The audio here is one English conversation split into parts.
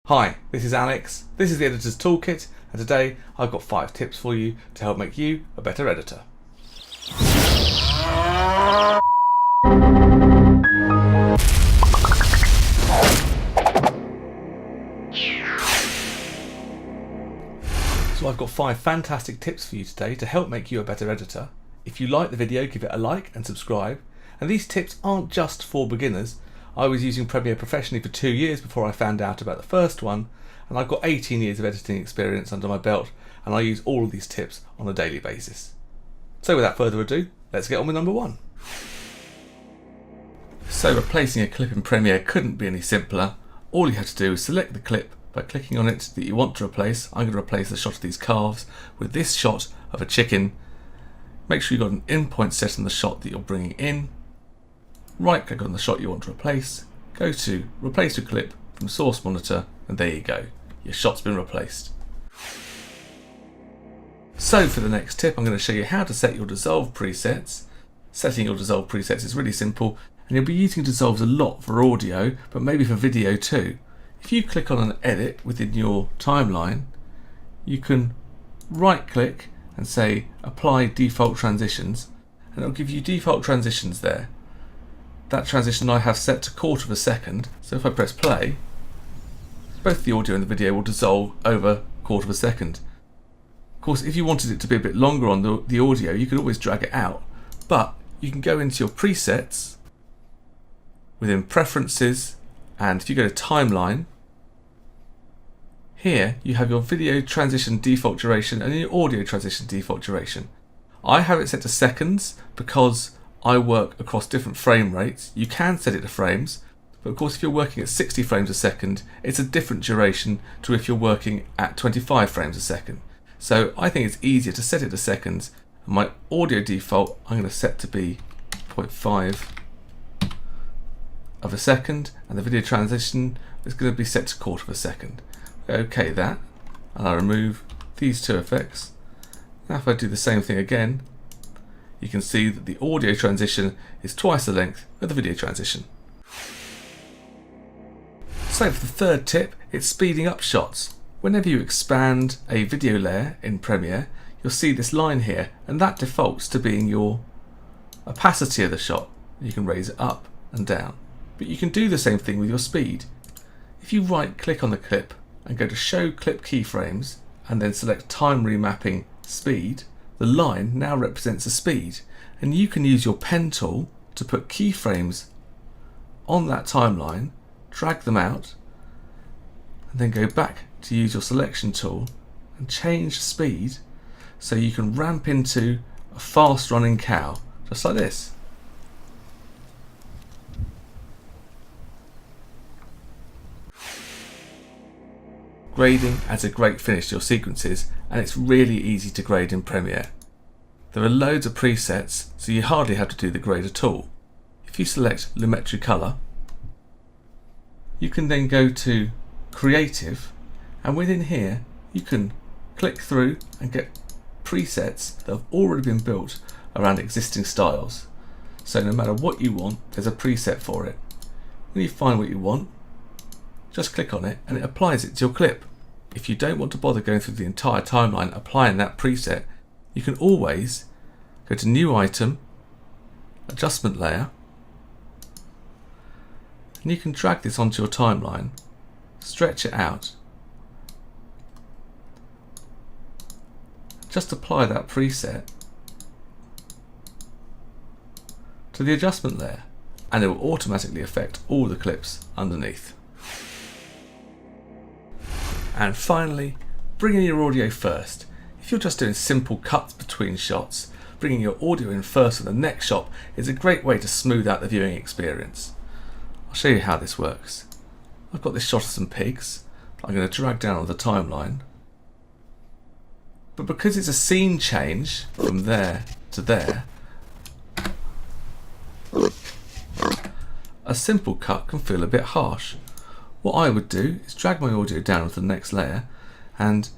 Hi, this is Alex, this is the Editor's Toolkit, and today I've got 5 tips for you to help make you a better editor. So I've got 5 fantastic tips for you today to help make you a better editor. If you like the video, give it a like and subscribe. And these tips aren't just for beginners. I was using Premiere professionally for 2 years before I found out about the first one, and I've got 18 years of editing experience under my belt, and I use all of these tips on a daily basis. So without further ado, let's get on with number 1. So replacing a clip in Premiere couldn't be any simpler. All you have to do is select the clip by clicking on it that you want to replace. I'm going to replace the shot of these calves with this shot of a chicken. Make sure you've got an in point set on the shot that you're bringing in. Right click on the shot you want to replace, go to replace your clip from source monitor, and there you go, your shot's been replaced. So for the next tip, I'm going to show you how to set your dissolve presets. Setting your dissolve presets is really simple, and you'll be using dissolves a lot for audio, but maybe for video too. If you click on an edit within your timeline, you can right click and say apply default transitions, and it'll give you default transitions there. That transition I have set to 1/4 of a second, so if I press play, both the audio and the video will dissolve over 1/4 of a second. Of course, if you wanted it to be a bit longer on the audio, you could always drag it out, but you can go into your presets, within preferences, and if you go to timeline, here you have your video transition default duration and your audio transition default duration. I have it set to seconds because I work across different frame rates. You can set it to frames, but of course if you're working at 60 frames a second, it's a different duration to if you're working at 25 frames a second. So I think it's easier to set it to seconds, and my audio default I'm going to set to be 0.5 of a second, and the video transition is going to be set to 1/4 of a second. OK that, and I remove these 2 effects. Now if I do the same thing again, you can see that the audio transition is twice the length of the video transition. So for the third tip, it's speeding up shots. Whenever you expand a video layer in Premiere, you'll see this line here, and that defaults to being your opacity of the shot. You can raise it up and down, but you can do the same thing with your speed. If you right click on the clip and go to show clip keyframes and then select time remapping speed, the line now represents a speed, and you can use your pen tool to put keyframes on that timeline, drag them out, and then go back to use your selection tool and change speed so you can ramp into a fast running cow, just like this. Grading adds a great finish to your sequences, and it's really easy to grade in Premiere. There are loads of presets, so you hardly have to do the grade at all. If you select Lumetri Color, you can then go to Creative, and within here you can click through and get presets that have already been built around existing styles. So no matter what you want, there's a preset for it. When you find what you want, just click on it and it applies it to your clip. If you don't want to bother going through the entire timeline applying that preset, you can always go to New Item, Adjustment Layer, and you can drag this onto your timeline, stretch it out, just apply that preset to the adjustment layer, and it will automatically affect all the clips underneath. And finally, bring in your audio first. If you're just doing simple cuts between shots, bringing your audio in first for the next shot is a great way to smooth out the viewing experience. I'll show you how this works. I've got this shot of some pigs that I'm going to drag down on the timeline. But because it's a scene change from there to there, a simple cut can feel a bit harsh. What I would do is drag my audio down onto the next layer and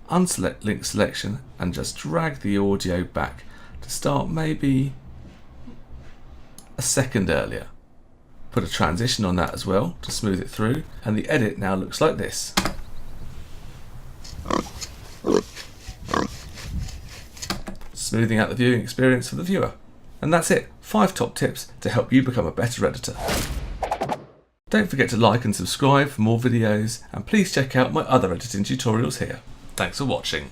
unselect link selection and just drag the audio back to start maybe a second earlier. Put a transition on that as well to smooth it through, and the edit now looks like this. Smoothing out the viewing experience for the viewer. And that's it, 5 top tips to help you become a better editor. Don't forget to like and subscribe for more videos, and please check out my other editing tutorials here. Thanks for watching.